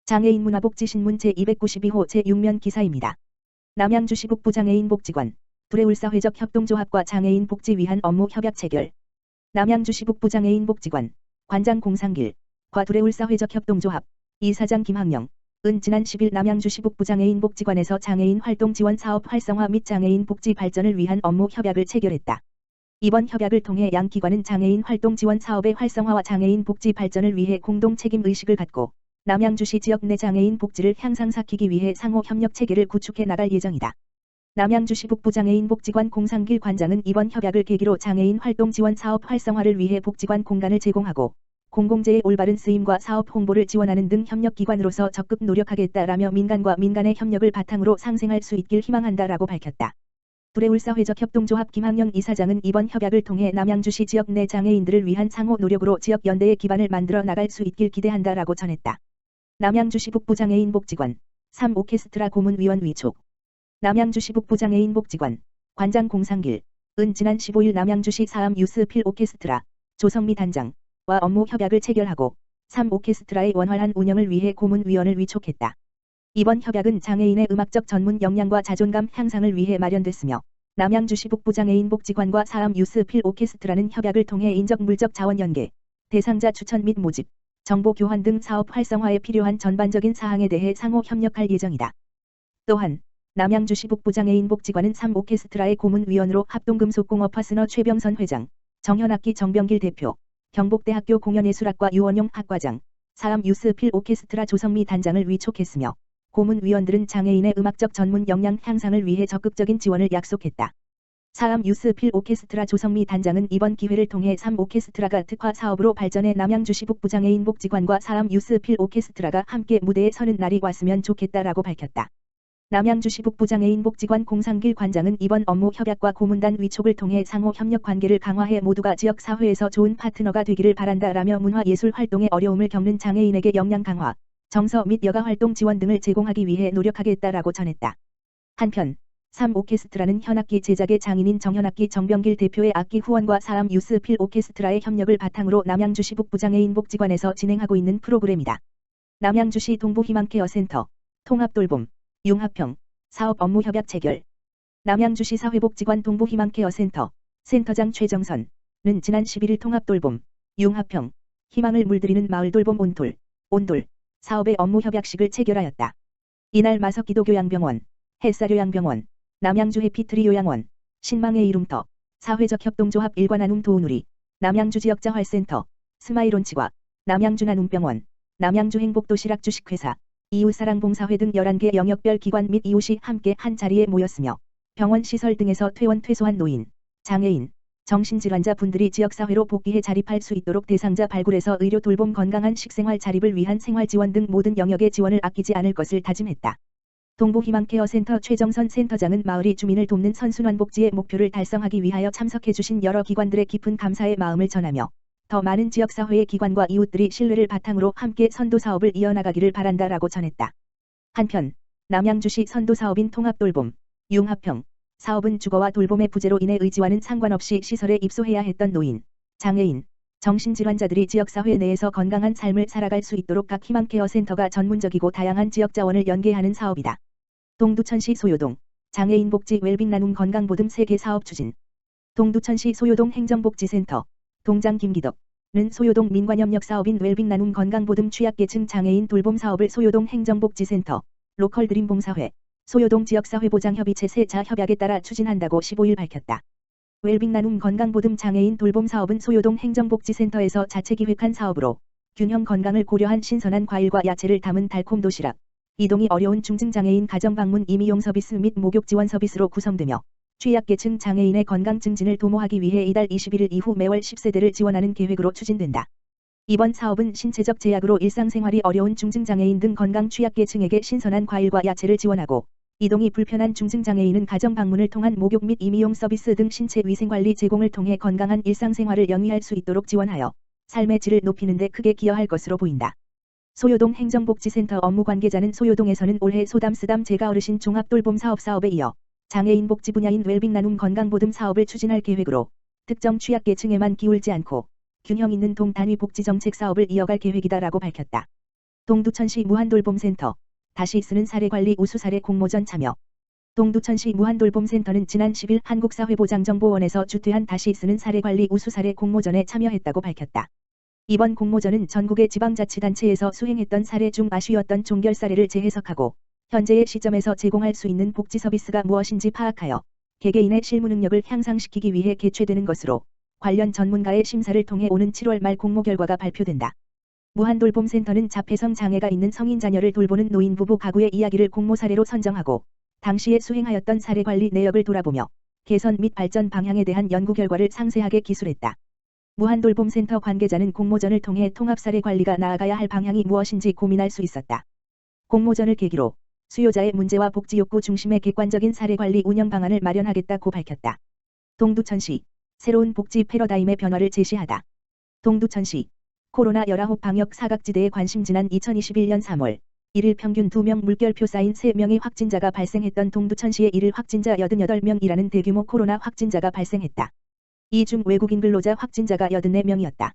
장애인 문화복지신문 제292호 제6면 기사입니다. 남양주시 북부장애인 복지관, 두레울사회적 협동조합과 장애인 복지 위한 업무 협약 체결. 남양주시 북부장애인 복지관, 관장 공상길, 과 두레울사회적 협동조합, 이사장 김학영, 은 지난 10일 남양주시 북부장애인 복지관에서 장애인 활동 지원 사업 활성화 및 장애인 복지 발전을 위한 업무 협약을 체결했다. 이번 협약을 통해 양 기관은 장애인 활동 지원 사업의 활성화와 장애인 복지 발전을 위해 공동 책임 의식을 갖고 남양주시 지역 내 장애인 복지를 향상시키기 위해 상호 협력 체계를 구축해 나갈 예정이다. 남양주시 북부장애인 복지관 공상길 관장은 이번 협약을 계기로 장애인 활동 지원 사업 활성화를 위해 복지관 공간을 제공하고 공공재의 올바른 쓰임과 사업 홍보를 지원하는 등 협력기관으로서 적극 노력하겠다라며 민간과 민간의 협력을 바탕으로 상생할 수 있길 희망한다라고 밝혔다. 두레울사회적 협동조합 김학영 이사장은 이번 협약을 통해 남양주시 지역 내 장애인들을 위한 상호 노력으로 지역 연대의 기반을 만들어 나갈 수 있길 기대한다라고 전했다. 남양주시 북부장애인 복지관 3오케스트라 고문위원 위촉. 남양주시 북부장애인 복지관 관장 공상길, 은 지난 15일 남양주시 사암 유스 필 오케스트라 조성미 단장과 업무 협약을 체결하고 3오케스트라의 원활한 운영을 위해 고문위원을 위촉했다. 이번 협약은 장애인의 음악적 전문 역량과 자존감 향상을 위해 마련됐으며 남양주시 북부장애인 복지관과 사암 유스 필 오케스트라는 협약을 통해 인적 물적 자원 연계, 대상자 추천 및 모집, 정보 교환 등 사업 활성화에 필요한 전반적인 사항에 대해 상호 협력할 예정이다. 또한 남양주시 북부장애인 복지관은 3오케스트라의 고문위원으로 합동금속공업 파스너 최병선 회장, 정현악기 정병길 대표, 경북대학교 공연예술학과 유원용 학과장, 사암 유스 필 오케스트라 조성미 단장을 위촉했으며 고문위원들은 장애인의 음악적 전문 역량 향상을 위해 적극적인 지원을 약속했다. 사암 유스 필 오케스트라 조성미 단장은 이번 기회를 통해 3오케스트라가 특화 사업으로 발전해 남양주시 북부장애인 복지관과 사암 유스 필 오케스트라가 함께 무대에 서는 날이 왔으면 좋겠다라고 밝혔다. 남양주시 북부장애인 복지관 공상길 관장은 이번 업무 협약과 고문단 위촉을 통해 상호 협력 관계를 강화해 모두가 지역 사회에서 좋은 파트너가 되기를 바란다라며 문화예술 활동에 어려움을 겪는 장애인에게 역량 강화, 정서 및 여가 활동 지원 등을 제공하기 위해 노력하겠다라고 전했다. 한편 3오케스트라는 현악기 제작의 장인인 정현악기 정병길 대표의 악기 후원과 사암 유스 필 오케스트라의 협력을 바탕으로 남양주시 북부장애인 복지관에서 진행하고 있는 프로그램이다. 남양주시 동부희망케어센터, 통합돌봄, 융합형, 사업 업무 협약 체결. 남양주시 사회복지관 동부희망케어센터, 센터장 최정선은 지난 11일 통합돌봄, 융합형, 희망을 물들이는 마을돌봄 온돌, 사업의 업무 협약식을 체결하였다. 이날 마석기도교양병원, 햇사요양병원, 남양주 해피트리 요양원, 신망의 이룸터, 사회적 협동조합 일관나눔 도우누리, 남양주 지역자활센터, 스마일온치과, 남양주 나눔병원, 남양주 행복도시락 주식회사, 이웃사랑봉사회 등 11개 영역별 기관 및 이웃이 함께 한 자리에 모였으며 병원 시설 등에서 퇴소한 노인, 장애인, 정신질환자 분들이 지역사회로 복귀해 자립할 수 있도록 대상자 발굴에서 의료 돌봄 건강한 식생활 자립을 위한 생활지원 등 모든 영역의 지원을 아끼지 않을 것을 다짐했다. 동부희망케어센터 최정선 센터장은 마을이 주민을 돕는 선순환 복지의 목표를 달성하기 위하여 참석해주신 여러 기관들의 깊은 감사의 마음을 전하며 더 많은 지역사회의 기관과 이웃들이 신뢰를 바탕으로 함께 선도사업을 이어나가기를 바란다라고 전했다. 한편 남양주시 선도사업인 통합돌봄, 융합형, 사업은 주거와 돌봄의 부재로 인해 의지와는 상관없이 시설에 입소해야 했던 노인, 장애인, 정신질환자들이 지역사회 내에서 건강한 삶을 살아갈 수 있도록 각 희망케어센터가 전문적이고 다양한 지역자원을 연계하는 사업이다. 동두천시 소요동, 장애인 복지 웰빙 나눔 건강보듬 3개 사업 추진. 동두천시 소요동 행정복지센터, 동장 김기덕는 소요동 민관협력 사업인 웰빙 나눔 건강보듬 취약계층 장애인 돌봄 사업을 소요동 행정복지센터, 로컬드림 봉사회, 소요동 지역사회보장협의체 세 자 협약에 따라 추진한다고 15일 밝혔다. 웰빙 나눔 건강보듬 장애인 돌봄 사업은 소요동 행정복지센터에서 자체 기획한 사업으로 균형 건강을 고려한 신선한 과일과 야채를 담은 달콤 도시락, 이동이 어려운 중증장애인 가정방문 임의용 서비스 및 목욕 지원 서비스로 구성되며 취약계층 장애인의 건강 증진을 도모하기 위해 이달 21일 이후 매월 10세대를 지원하는 계획으로 추진된다. 이번 사업은 신체적 제약으로 일상생활이 어려운 중증장애인 등 건강 취약계층에게 신선한 과일과 야채를 지원하고 이동이 불편한 중증장애인은 가정방문을 통한 목욕 및 임의용 서비스 등 신체 위생관리 제공을 통해 건강한 일상생활을 영위할 수 있도록 지원하여 삶의 질을 높이는 데 크게 기여할 것으로 보인다. 소요동 행정복지센터 업무 관계자는 소요동에서는 올해 소담쓰담 제가어르신 종합돌봄 사업에 이어 장애인 복지 분야인 웰빙 나눔 건강보듬 사업을 추진할 계획으로 특정 취약계층에만 기울지 않고 균형 있는 동단위 복지정책 사업을 이어갈 계획이다라고 밝혔다. 동두천시 무한돌봄센터 다시 쓰는 사례관리 우수사례 공모전 참여. 동두천시 무한돌봄센터는 지난 10일 한국사회보장정보원에서 주최한 다시 쓰는 사례관리 우수사례 공모전에 참여했다고 밝혔다. 이번 공모전은 전국의 지방자치단체에서 수행했던 사례 중 아쉬웠던 종결 사례를 재해석하고 현재의 시점에서 제공할 수 있는 복지 서비스가 무엇인지 파악하여 개개인의 실무 능력을 향상시키기 위해 개최되는 것으로 관련 전문가의 심사를 통해 오는 7월 말 공모 결과가 발표된다. 무한돌봄센터는 자폐성 장애가 있는 성인 자녀를 돌보는 노인부부 가구의 이야기를 공모 사례로 선정하고 당시에 수행하였던 사례 관리 내역을 돌아보며 개선 및 발전 방향에 대한 연구 결과를 상세하게 기술했다. 무한돌봄센터 관계자는 공모전을 통해 통합 사례 관리가 나아가야 할 방향이 무엇인지 고민할 수 있었다. 공모전을 계기로 수요자의 문제와 복지 욕구 중심의 객관적인 사례 관리 운영 방안을 마련하겠다고 밝혔다. 동두천시 새로운 복지 패러다임의 변화를 제시하다. 동두천시 코로나19 방역 사각지대에 관심. 지난 2021년 3월 1일 평균 2명 물결표 쌓인 3명의 확진자가 발생했던 동두천시의 1일 확진자 88명이라는 대규모 코로나 확진자가 발생했다. 이 중 외국인 근로자 확진자가 84명이었다.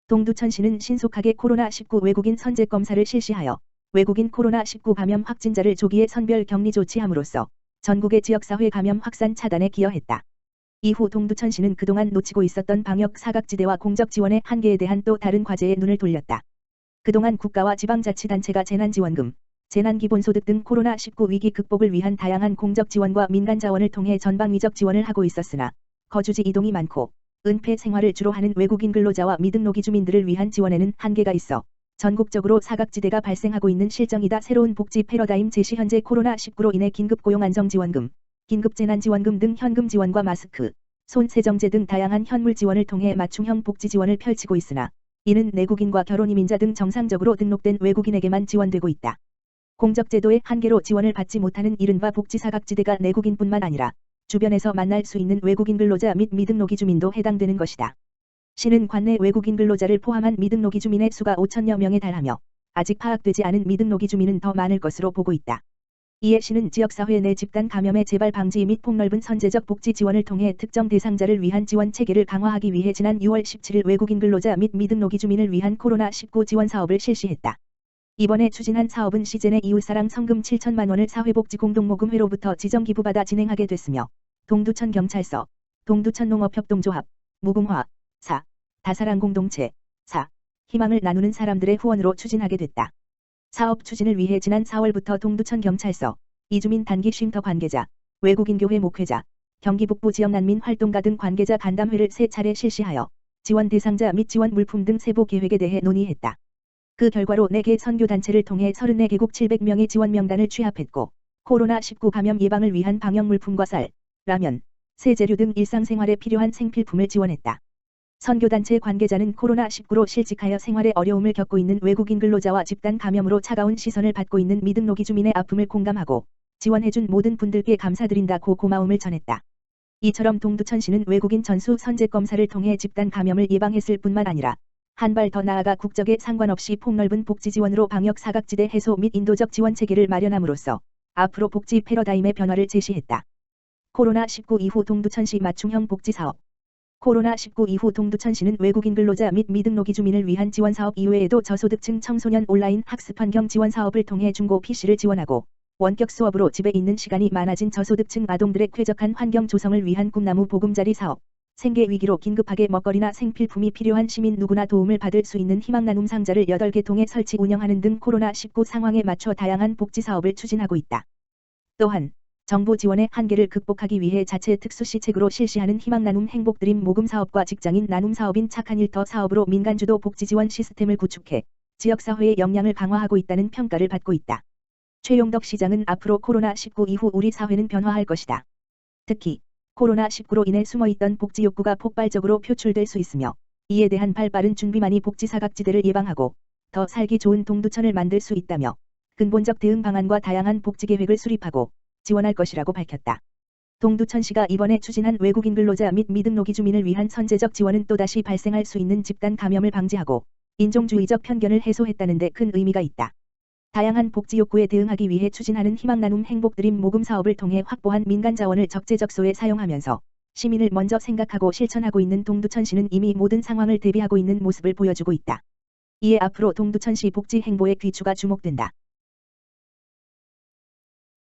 동두천시는 신속하게 코로나19 외국인 선제 검사를 실시하여 외국인 코로나19 감염 확진자를 조기에 선별 격리 조치함으로써 전국의 지역사회 감염 확산 차단에 기여했다. 이후 동두천시는 그동안 놓치고 있었던 방역 사각지대와 공적 지원의 한계에 대한 또 다른 과제에 눈을 돌렸다. 그동안 국가와 지방자치단체가 재난지원금, 재난기본소득 등 코로나19 위기 극복을 위한 다양한 공적 지원과 민간 자원을 통해 전방위적 지원을 하고 있었으나 거주지 이동이 많고 은폐 생활을 주로 하는 외국인 근로자와 미등록이 주민들을 위한 지원에는 한계가 있어 전국적으로 사각지대가 발생하고 있는 실정이다. 새로운 복지 패러다임 제시. 현재 코로나19로 인해 긴급고용안정지원금, 긴급재난지원금 등 현금 지원과 마스크, 손 세정제 등 다양한 현물 지원을 통해 맞춤형 복지 지원을 펼치고 있으나 이는 내국인과 결혼이민자 등 정상적으로 등록된 외국인에게만 지원되고 있다. 공적제도의 한계로 지원을 받지 못하는 이른바 복지사각지대가 내국인뿐만 아니라 주변에서 만날 수 있는 외국인 근로자 및 미등록이 주민도 해당되는 것이다. 시는 관내 외국인 근로자를 포함한 미등록이 주민의 수가 5천여 명에 달하며 아직 파악되지 않은 미등록이 주민은 더 많을 것으로 보고 있다. 이에 시는 지역사회 내 집단 감염의 재발 방지 및 폭넓은 선제적 복지 지원을 통해 특정 대상자를 위한 지원 체계를 강화하기 위해 지난 6월 17일 외국인 근로자 및 미등록이 주민을 위한 코로나19 지원 사업을 실시했다. 이번에 추진한 사업은 시제 내 이웃사랑 성금 7천만 원을 사회복지공동모금회로부터 지정기부받아 진행하게 됐으며 동두천 경찰서, 동두천 농업협동조합, 무궁화, 4. 다사랑 공동체, 4. 희망을 나누는 사람들의 후원으로 추진하게 됐다. 사업 추진을 위해 지난 4월부터 동두천 경찰서, 이주민 단기 쉼터 관계자, 외국인교회 목회자, 경기북부 지역난민 활동가 등 관계자 간담회를 3차례 실시하여 지원 대상자 및 지원 물품 등 세부 계획에 대해 논의했다. 그 결과로 4개 선교단체를 통해 34개국 700명의 지원 명단을 취합했고 코로나19 감염 예방을 위한 방역물품과 쌀, 라면, 세제류 등 일상생활에 필요한 생필품을 지원했다. 선교단체 관계자는 코로나19로 실직하여 생활에 어려움을 겪고 있는 외국인 근로자와 집단 감염으로 차가운 시선을 받고 있는 미등록이 주민의 아픔을 공감하고 지원해준 모든 분들께 감사드린다고 고마움을 전했다. 이처럼 동두천시는 외국인 전수 선제 검사를 통해 집단 감염을 예방했을 뿐만 아니라 한 발 더 나아가 국적에 상관없이 폭넓은 복지 지원으로 방역 사각지대 해소 및 인도적 지원 체계를 마련함으로써 앞으로 복지 패러다임의 변화를 제시했다. 코로나19 이후 동두천시 맞춤형 복지 사업. 코로나19 이후 동두천시는 외국인 근로자 및 미등록이 주민을 위한 지원 사업 이외에도 저소득층 청소년 온라인 학습 환경 지원 사업을 통해 중고 PC를 지원하고 원격 수업으로 집에 있는 시간이 많아진 저소득층 아동들의 쾌적한 환경 조성을 위한 꿈나무 보금자리 사업, 생계 위기로 긴급하게 먹거리나 생필품이 필요한 시민 누구나 도움을 받을 수 있는 희망 나눔 상자를 8개 통해 설치 운영하는 등 코로나19 상황에 맞춰 다양한 복지 사업을 추진하고 있다. 또한 정부 지원의 한계를 극복하기 위해 자체 특수시책으로 실시하는 희망 나눔 행복드림 모금 사업과 직장인 나눔 사업인 착한 일터 사업으로 민간 주도 복지 지원 시스템을 구축해 지역사회의 역량을 강화하고 있다는 평가를 받고 있다. 최용덕 시장은 앞으로 코로나19 이후 우리 사회는 변화할 것이다. 특히 코로나19로 인해 숨어있던 복지 욕구가 폭발적으로 표출될 수 있으며 이에 대한 발빠른 준비만이 복지 사각지대를 예방하고 더 살기 좋은 동두천을 만들 수 있다며 근본적 대응 방안과 다양한 복지 계획을 수립하고 지원할 것이라고 밝혔다. 동두천시가 이번에 추진한 외국인 근로자 및 미등록이 주민을 위한 선제적 지원은 또다시 발생할 수 있는 집단 감염을 방지하고 인종주의적 편견을 해소했다는 데 큰 의미가 있다. 다양한 복지 욕구에 대응하기 위해 추진하는 희망나눔 행복드림 모금 사업을 통해 확보한 민간 자원을 적재적소에 사용하면서 시민을 먼저 생각하고 실천하고 있는 동두천시는 이미 모든 상황을 대비하고 있는 모습을 보여주고 있다. 이에 앞으로 동두천시 복지 행보의 귀추가 주목된다.